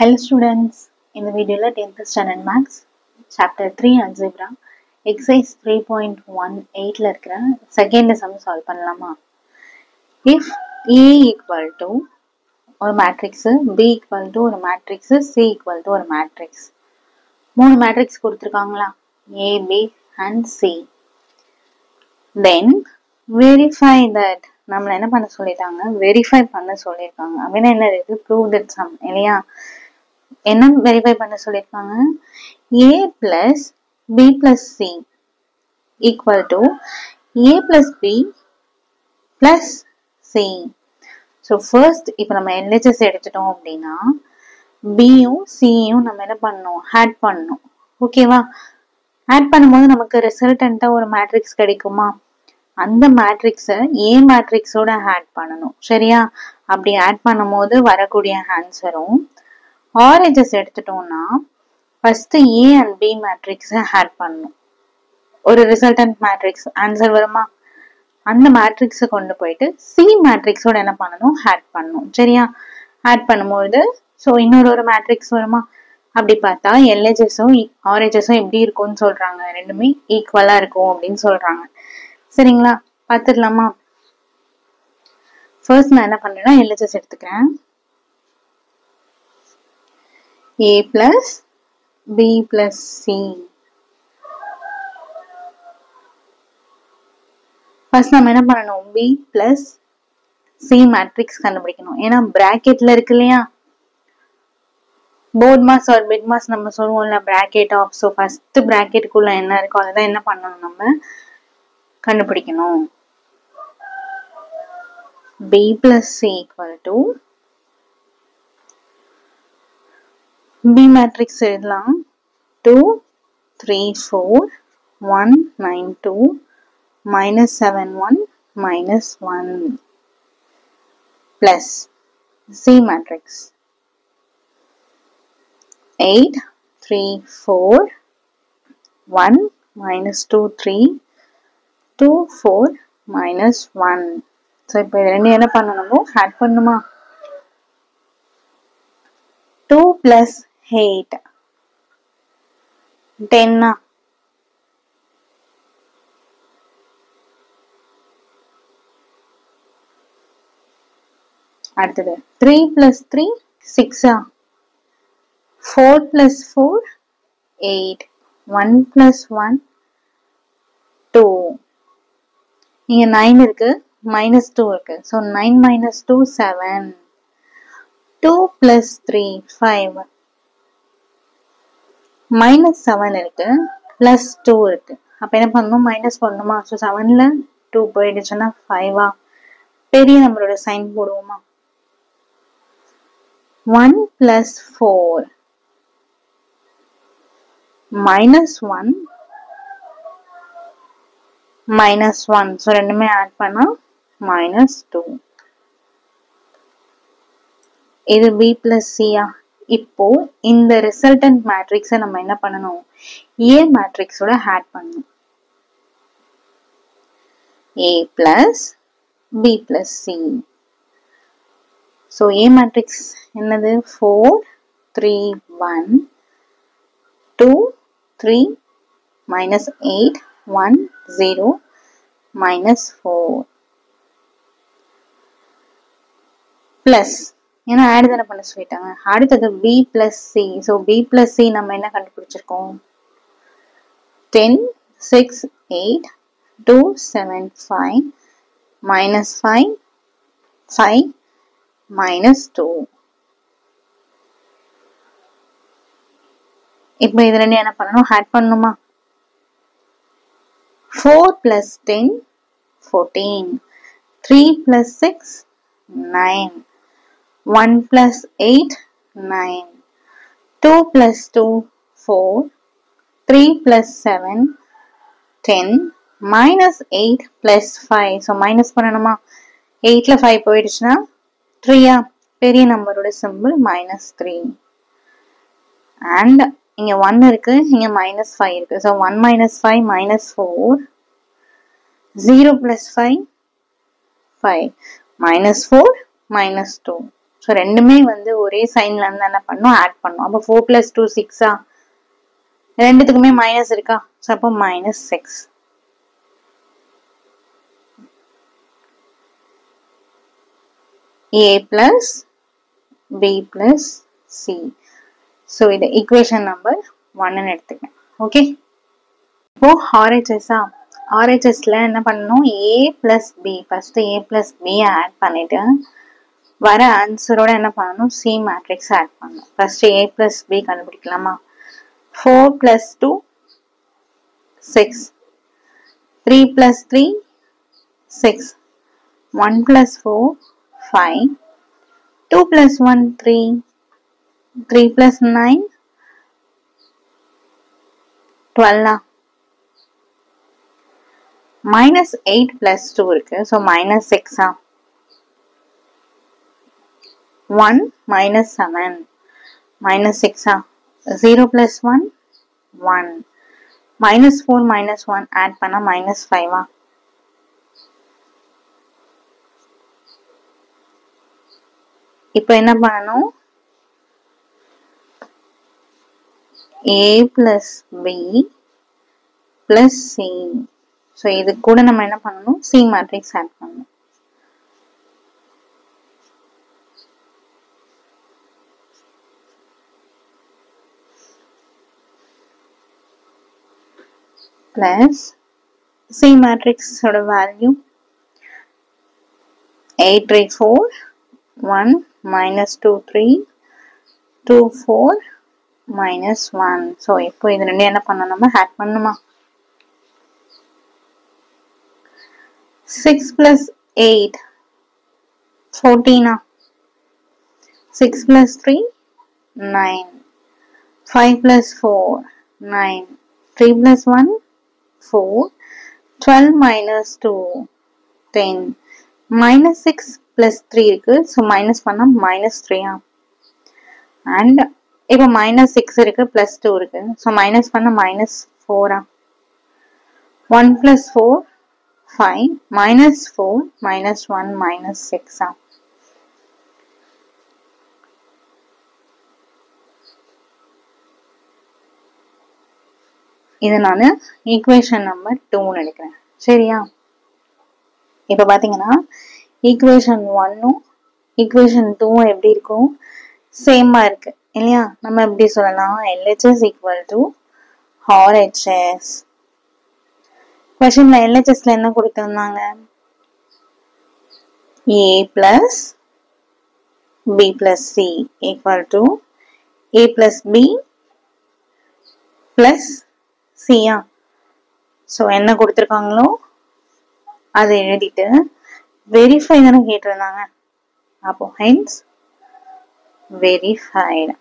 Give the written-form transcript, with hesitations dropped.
Hello students, in the video 10th standard maths chapter 3 algebra exercise 3.18 la irukra second sum solve பண்ணலாமா. If A equal to ஒரு matrix, B equal to ஒரு matrix, C equal to ஒரு matrix, மூணு matrix கொடுத்திருக்காங்களா A, B and C, then verify that நம்மள என்ன பண்ண சொல்லிட்டாங்க, verify பண்ண சொல்லிருக்காங்க. அப்படின்னா என்ன இருக்கு, prove that sum இல்லையா. என்ன வெரிஃபை பண்ண சொல்லிருக்காங்க, a plus b plus c equal to a plus b plus c. so first இப்போ நம்ம LHS எடுத்துட்டோம் அப்படின்னா b யும் c யும் நம்ம என்ன பண்ணணும், ஆட் பண்ணணும். ஓகேவா, ஆட் பண்ணும்போது நமக்கு ரிசல்டன்ட்டா ஒரு மேட்ரிக்ஸ் கிடைக்குமா, அந்த மேட்ரிக்ஸை ஏ மேட்ரிக்ஸோட ஆட் பண்ணணும். சரியா, அப்படி ஆட் பண்ணும்போது வரக்கூடிய ஆன்சரும் RHS எடுத்துட்டோம்னா ஃபர்ஸ்ட் A and B மேட்ரிக்ஸை ஆட் பண்ணணும். ஒரு ரிசல்டன்ட் மேட்ரிக்ஸ் ஆன்சர் வருமா, அந்த மேட்ரிக்ஸை கொண்டு போயிட்டு C மேட்ரிக்ஸோட என்ன பண்ணணும், ஆட் பண்ணணும். சரியா, ஆட் பண்ணும்போது ஸோ இன்னொரு மேட்ரிக்ஸ் வருமா, அப்படி பார்த்தா LHSம் RHSம் எப்படி இருக்கும்னு சொல்றாங்க, ரெண்டுமே ஈக்குவலா இருக்கும் அப்படின்னு சொல்றாங்க. சரிங்களா, பார்த்துடலாமா. ஃபர்ஸ்ட் நான் என்ன பண்றேன்னா LHS எடுத்துக்கிறேன். A plus B plus C. First நம்ம என்ன பண்ணணும், B plus C மேட்ரிக்ஸ் கண்டுபிடிக்கணும். ஏன்னா பிராக்கெட்ல இருக்கு இல்லையா, BODMAS or BIDMAS நம்ம சொல்லுவோம்ல, பிராக்கெட் ஆஃப். ஸோ ஃபர்ஸ்ட் பிராக்கெட்டுக்குள்ள என்ன இருக்கோ அதுதான் என்ன பண்ணணும், நம்ம கண்டுபிடிக்கணும். B plus C equal to B matrix எழுதலாம், 2 3 4 1 9 2 minus 7 1 minus 1 plus C matrix 8 3 4 1 minus 2 3 2 4 minus 1. So இப்போ ரெண்டு என்ன பண்ணணுமோ ஆட் பண்ணுமா, 2 plus 8 10. அடுத்தது 3 plus 3 6, 4 plus 4 8, 1 plus 1 2. இங்க 9 இருக்கு, minus 2 இருக்கு. ஸோ 9 minus 2 7, 2 plus 3 5, minus 7 இருக்கு, plus 2 இருக்கு. அப்ப என்ன பண்ணணும், மைனஸ் பண்ணணுமா. ஸோ 7ல 2 போயிடுச்சுன்னா 5. பெரிய நம்பரோட சைன் போடுவோமா. 1 plus 4 minus 1 minus 1. ஸோ ரெண்டுமே ஆட் பண்ணா minus 2. இது B plus C. இப்போ இந்த ரிசல்டன்ட் மேட்ரிக்ஸை நம்ம என்ன பண்ணணும், A மேட்ரிக்ஸோட ஆட் பண்ணணும். A plus B plus C. So A matrix என்னது, 4 3 1 2 3 minus 8 1 0 minus 4 பிளஸ், ஏன்னா ஆட் தானே பண்ண சொல்லிட்டாங்க. அடுத்தது B plus C. So B plus C நம்ம என்ன கண்டுபிடிச்சிருக்கோம், 10 6 8 2 7 5 minus 5 5 minus 2. இப்போ இது ரெண்டு என்ன பண்ணணும், ஆட் பண்ணணுமா. 4 plus 10 14, 3 plus 6 9, 1 plus 8 9, 2 plus 2 4, 3 plus 7 10, minus 8 plus 5. So minus பண்ணணுமா, 8ல 5 போயிடுச்சுன்னா 3. பெரிய நம்பரோட சிம்பிள் minus 3. அண்ட் இங்க 1 இருக்கு, இங்க minus 5 இருக்கு. So 1 minus 5 minus 4, 0 plus 5 5, minus 4 minus 2. So ரெண்டுமே வந்து ஒரே சைன்ல இருந்து என்ன பண்ணும், ஆட் பண்ணும். அப்போ 4 + 2 6 ரெண்டுத்துக்குமே மைனஸ் இருக்கா, ஸோ அப்போ -6. A plus B plus C. So இது ஈக்குவேஷன் நம்பர் 1 எடுத்துக்கேன். ஓகே, இப்போ RHSல என்ன பண்ணணும், A plus B, first A plus B add பண்ணிட்டு வர ஆன்சரோட என்ன பண்ணணும், C மேட்ரிக்ஸ் ஆட் பண்ணணும். ஃபர்ஸ்ட் A plus B கண்டுபிடிக்கலாமா? 4 + 2 6, 3 + 3 6, 1 + 4 5, 2 + 1 3, 3 + 9 12. -8 + 2 இருக்கு, ஸோ -6. 1 -7 -6. 0 + 1 1, -4 -1 ஆட் பண்ணா -5. இப்போ என்ன பண்ணணும், A plus B plus C. So இது கூட நம்ம என்ன பண்ணணும், C மேட்ரிக்ஸ் ஆட் பண்ணணும். plus C matrix ஓட வேல்யூ 8 3 4 1 -2 3 2 4 -1. ஸோ இப்போ இது ரெண்டு என்ன பண்ணணும், நம்ம ஆட் பண்ணணுமா? 6 + 8 14. 6 + 3 9, 5 + 4 9, 3 + 1 4, 12 - 2 10, -6 + 3 இருக்கு, ஸோ மைனஸ் பண்ணா -3. அண்ட் இப்போ -6 இருக்கு, +2 இருக்கு, ஸோ மைனஸ் பண்ண -4. 1 + 4 5, -4 -1 -6. இது நான் ஈக்குவேஷன் நம்பர் 2 எடுக்கிறேன். சரியா? இப்போ பாத்தீங்கன்னா ஈக்குவேஷன் 1ம் ஈக்குவேஷன் 2ம் எப்படி இருக்கும், சேமா இருக்கு இல்லையா? நம்ம எப்படி சொல்லலாம், LHS = RHS. क्वेश्चनல LHSல என்ன கொடுத்திருந்தாங்க, A plus B plus C = A plus B plus C. So என்ன கொடுத்துருக்காங்களோ அதை எழுதிட்டு வெரிஃபை தானே கேட்டிருந்தாங்க, அப்போ ஹென்ஸ் வெரிஃபைடு.